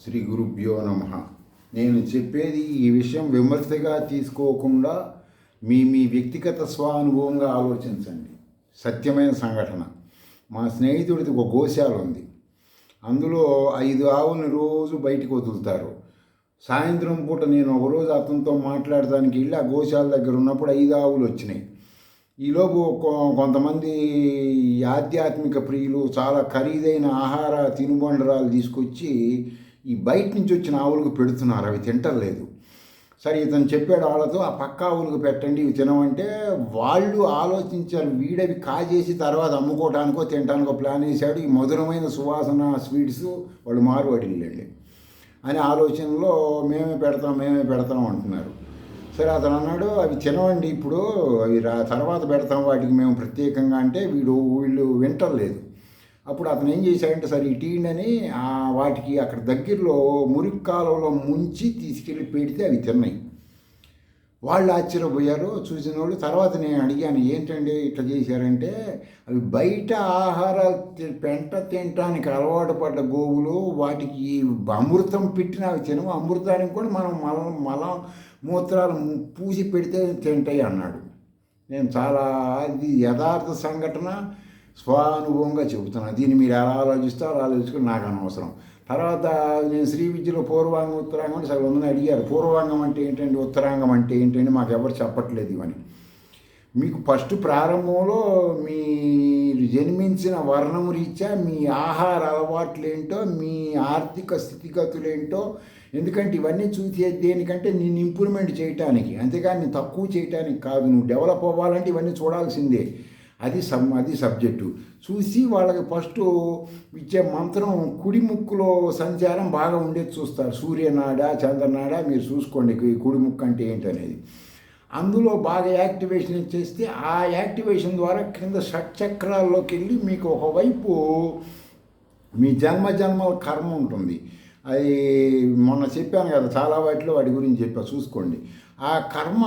శ్రీ గురుభ్యో నమః. నేను చెప్పేది ఈ విషయం విమర్శగా తీసుకోకుండా మీ వ్యక్తిగత స్వానుభవంగా ఆలోచించండి. సత్యమైన సంఘటన. మా స్నేహితుడిది ఒక గోశాల ఉంది. అందులో 5 ఆవుల్ని రోజు బయటికి వదులుతారు. సాయంత్రం పూట నేను ఒకరోజు అతనితో మాట్లాడడానికి వెళ్ళి ఆ గోశాల దగ్గర ఉన్నప్పుడు 5 ఆవులు వచ్చినాయి. ఈలోపు కొంతమంది ఆధ్యాత్మిక ప్రియులు చాలా ఖరీదైన ఆహార తినుబండరాలు తీసుకొచ్చి ఈ బయట నుంచి వచ్చిన ఆవులకు పెడుతున్నారు. అవి తింటలేదు. సరే, ఇతను చెప్పాడు వాళ్ళతో, ఆ పక్క ఆవులకు పెట్టండి, ఇవి తినమంటే వాళ్ళు ఆలోచించారు. వీడవి కాజేసి తర్వాత అమ్ముకోవడానికో తినడానికో ప్లాన్ వేశాడు. ఈ మధురమైన సువాసన స్వీట్స్ వాళ్ళు మారువడిల్లండి అనే ఆలోచనలో మేమే పెడతాం అంటున్నారు. సరే, అతను అన్నాడు, అవి తినవండి, ఇప్పుడు అవి తర్వాత పెడతాం వాటికి మేము ప్రత్యేకంగా అంటే వీళ్ళు వింటలేదు. అప్పుడు అతను ఏం చేశాడంటే, సరే ఇటీండని వాటికి అక్కడ దగ్గరలో మురికి కాలంలో ముంచి తీసుకెళ్ళి పెడితే అవి తిన్నాయి. వాళ్ళు ఆశ్చర్యపోయారు చూసిన వాళ్ళు. తర్వాత నేను అడిగాను, ఏంటండి ఇట్లా చేశారంటే, అవి బయట ఆహారాలు పెంట తినటానికి అలవాటు పడ్డ గోవులు, వాటికి అమృతం పెట్టిన అవి తినవు, అమృతానికి కూడా మనం మల మూత్రాలు పూసి పెడితే తింటాయి అన్నాడు. నేను చాలా ఇది యథార్థ సంఘటన, స్వానుభవంగా చెబుతున్నాను. దీన్ని మీరు ఎలా ఆలోచించుకుని నాకు అనవసరం. తర్వాత నేను శ్రీ విద్యలో పూర్వాంగం ఉత్తరాంగం అంటే సగం మందిని అడిగారు, పూర్వాంగం అంటే ఏంటండి, ఉత్తరాంగం అంటే ఏంటండి, మాకు ఎవరు చెప్పట్లేదు ఇవని. మీకు ఫస్ట్ ప్రారంభంలో మీరు జన్మించిన వర్ణము రీత్యా మీ ఆహార అలవాట్లు ఏంటో, మీ ఆర్థిక స్థితిగతులేంటో, ఎందుకంటే ఇవన్నీ చూసేది దేనికంటే నేను ఇంప్రూవ్మెంట్ చేయటానికి, అంతేగాని నేను తక్కువ చేయటానికి కాదు. నువ్వు డెవలప్ అవ్వాలంటే ఇవన్నీ చూడాల్సిందే. అది సబ్జెక్టు. చూసి వాళ్ళకి ఫస్ట్ ఇచ్చే మంత్రం కుడి ముక్కులో సంచారం బాగా ఉండేది చూస్తారు. సూర్యనాడ, చంద్రనాడ మీరు చూసుకోండి కుడి ముక్కు అంటే ఏంటనేది. అందులో బాగా యాక్టివేషన్ చేస్తే ఆ యాక్టివేషన్ ద్వారా కింద షట్చక్రాల్లోకి వెళ్ళి మీకు ఒకవైపు మీ జన్మల కర్మ ఉంటుంది. అది మొన్న చెప్పాను కదా, చాలా వాటి గురించి చూసుకోండి. ఆ కర్మ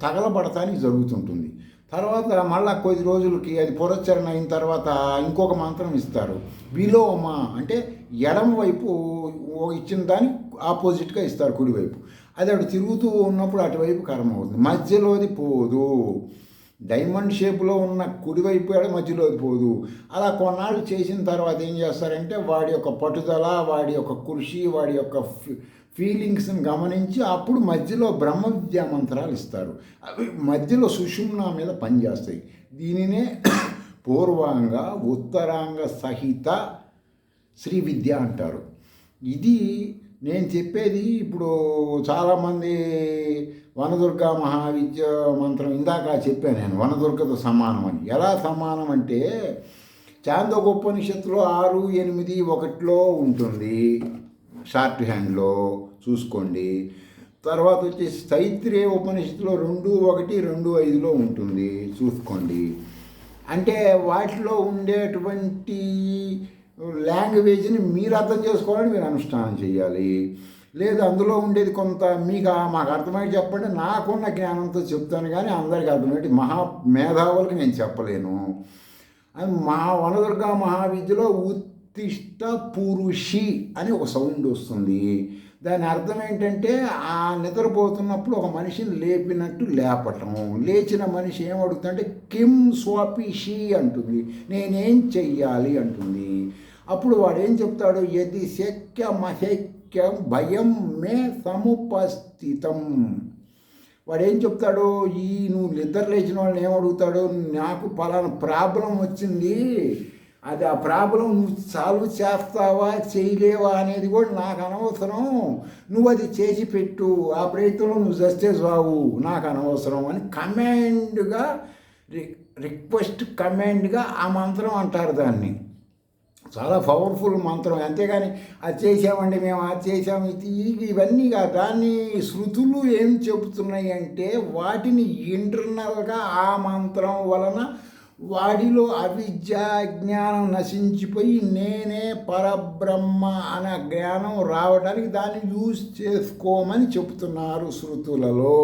తగలబడటానికి జరుగుతుంటుంది. తర్వాత మళ్ళీ కొద్ది రోజులకి అది పునశ్చరణ అయిన తర్వాత ఇంకొక మంత్రం ఇస్తారు. విలోమ అంటే ఎడమ వైపు ఇచ్చిన దానికి ఆపోజిట్గా ఇస్తారు కుడివైపు. అది అటు తిరుగుతూ ఉన్నప్పుడు అటువైపు కర్మ అవుతుంది. మధ్యలోది పోదు. డైమండ్ షేప్లో ఉన్న కుడివైపు మధ్యలోది పోదు. అలా కొన్నాళ్ళు చేసిన తర్వాత ఏం చేస్తారంటే, వాడి యొక్క పట్టుదల, వాడి యొక్క కృషి, వాడి యొక్క ఫీలింగ్స్ని గమనించి అప్పుడు మధ్యలో బ్రహ్మ విద్యా మంత్రాలు ఇస్తారు. అవి మధ్యలో సుషుమ్నా మీద పనిచేస్తాయి. దీనినే పూర్వాంగ ఉత్తరాంగ సహిత శ్రీ విద్య అంటారు. ఇది నేను చెప్పేది. ఇప్పుడు చాలామంది వనదుర్గా మహావిద్య మంత్రం ఇందాక చెప్పాను నేను, వనదుర్గతో సమానం అని. ఎలా సమానం అంటే, చాందోకోపనిషత్తులో 6, 8, 1లో ఉంటుంది, షార్ట్ హ్యాండ్లో చూసుకోండి. తర్వాత వచ్చేసి తైత్రేయ ఉపనిషత్తులో 2, 1, 2, 5లో ఉంటుంది, చూసుకోండి. అంటే వాటిలో ఉండేటువంటి లాంగ్వేజ్ని మీరు అర్థం చేసుకోవాలని మీరు అనుష్ఠానం చేయాలి. లేదు అందులో ఉండేది కొంత మాకు అర్థమై చెప్పండి, నాకున్న జ్ఞానంతో చెప్తాను, కానీ అందరికీ అర్థమయ్యేది మేధావులకి నేను చెప్పలేను. అది వనదుర్గా మహావిద్యలో ఉత్తిష్ట పురుషి అని ఒక సౌండ్ వస్తుంది. దాని అర్థం ఏంటంటే, ఆ నిద్రపోతున్నప్పుడు ఒక మనిషిని లేపినట్టు లేపటం. లేచిన మనిషి ఏమడుగుతుందంటే కిం స్వపిషి అంటుంది, నేనేం చెయ్యాలి అంటుంది. అప్పుడు వాడు ఏం చెప్తాడు, యది శక్యమశక్యం భయం మే సముపస్థితం. వాడు ఏం చెప్తాడు, నువ్వు నిద్ర లేచిన వాళ్ళని ఏమడుగుతాడు, నాకు పలానా ప్రాబ్లం వచ్చింది, అది ఆ ప్రాబ్లం నువ్వు సాల్వ్ చేస్తావా చేయలేవా అనేది కూడా నాకు అనవసరం, నువ్వు అది చేసి పెట్టు, ఆ ప్రయత్నంలో నువ్వు చస్తే చావు, నాకు అనవసరం అని కమాండ్గా, రిక్వెస్ట్ కమాండ్గా ఆ మంత్రం అంటారు దాన్ని. చాలా పవర్ఫుల్ మంత్రం. అంతేగాని అది చేసామండి మేము, అది చేసాము, ఇవన్నీ కాదు. దాన్ని శృతులు ఏం చెబుతున్నాయి అంటే, వాటిని ఇంటర్నల్గా ఆ మంత్రం వలన వాడిలో అవిద్య జ్ఞానం నశించిపోయి నేనే పరబ్రహ్మ అనే జ్ఞానం రావడానికి దాన్ని యూజ్ చేసుకోమని చెబుతున్నారు శృతులలో.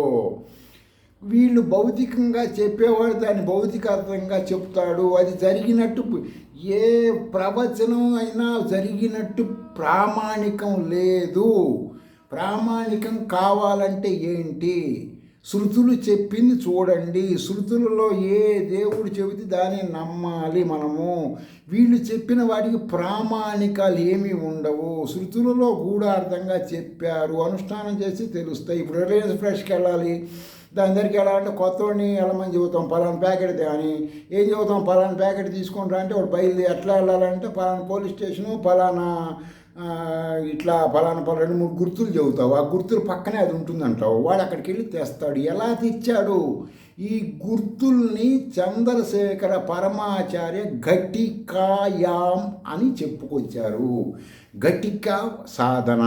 వీళ్ళు భౌతికంగా చెప్పేవాడు దాన్ని భౌతికార్థంగా చెప్తాడు. అది జరిగినట్టు ఏ ప్రవచనం అయినా జరిగినట్టు ప్రామాణికం లేదు. ప్రామాణికం కావాలంటే ఏంటి? శృతులు చెప్పింది చూడండి. శృతులలో ఏ దేవుడు చెబితే దాన్ని నమ్మాలి మనము. వీళ్ళు చెప్పిన వాటికి ప్రామాణికాలు ఏమీ ఉండవు. శృతులలో గూఢార్థంగా చెప్పారు, అనుష్ఠానం చేసి తెలుస్తాయి. ఇప్పుడు రిలయన్స్ ఫ్రెష్కి వెళ్ళాలి, దాని దగ్గరికి వెళ్ళాలంటే కొత్తవాడిని వెళ్ళమని చెబుతాం, పలానా ప్యాకెట్ అని. ఏం చెబుతాం? పలానా ప్యాకెట్ తీసుకుంటా అంటే వాడు బయలుదేరి ఎట్లా వెళ్ళాలంటే పలానా పోలీస్ స్టేషను, పలానా ఇట్లా పలానా 2-3 గుర్తులు చెబుతావు. ఆ గుర్తుల పక్కనే అది ఉంటుందంటావు. వాడు అక్కడికి వెళ్ళి తెస్తాడు. ఎలా తెచ్చాడు? ఈ గుర్తుల్ని చంద్రశేఖర పరమాచార్య ఘటికాయాం అని చెప్పుకొచ్చారు. ఘటిక సాధన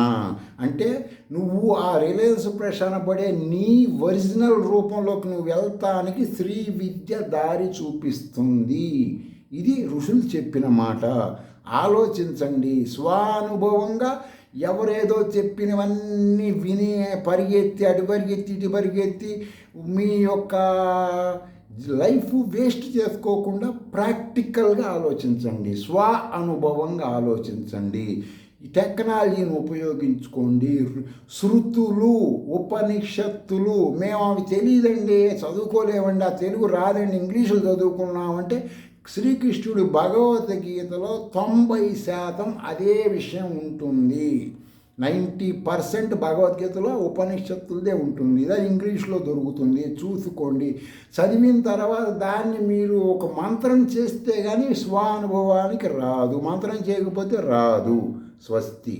అంటే నువ్వు ఆ రిలయన్స్ ఫ్రెష్ అనబడే నీ ఒరిజినల్ రూపంలోకి నువ్వు వెళ్తానికి శ్రీ విద్య దారి చూపిస్తుంది. ఇది ఋషులు చెప్పిన మాట. ఆలోచించండి. స్వానుభవంగా ఎవరేదో చెప్పినవన్నీ విని పరిగెత్తి అటు పరిగెత్తి ఇటు పరిగెత్తి మీ యొక్క లైఫ్ వేస్ట్ చేసుకోకుండా ప్రాక్టికల్గా ఆలోచించండి. స్వ అనుభవంగా ఆలోచించండి. ఈ టెక్నాలజీని ఉపయోగించుకోండి. శృతులు, ఉపనిషత్తులు మేము అవి తెలియదండి, చదువుకోలేమండి, ఆ తెలుగు రాదండి, ఇంగ్లీషులు చదువుకున్నామంటే శ్రీకృష్ణుడు భగవద్గీతలో 90% అదే విషయం ఉంటుంది. 90% భగవద్గీతలో ఉపనిషత్తులదే ఉంటుంది. ఇది ఇంగ్లీష్లో దొరుకుతుంది, చూసుకోండి. చదివిన తర్వాత దాన్ని మీరు ఒక మంత్రం చేస్తే కానీ స్వానుభవానికి రాదు. మంత్రం చేయకపోతే రాదు. స్వస్తి.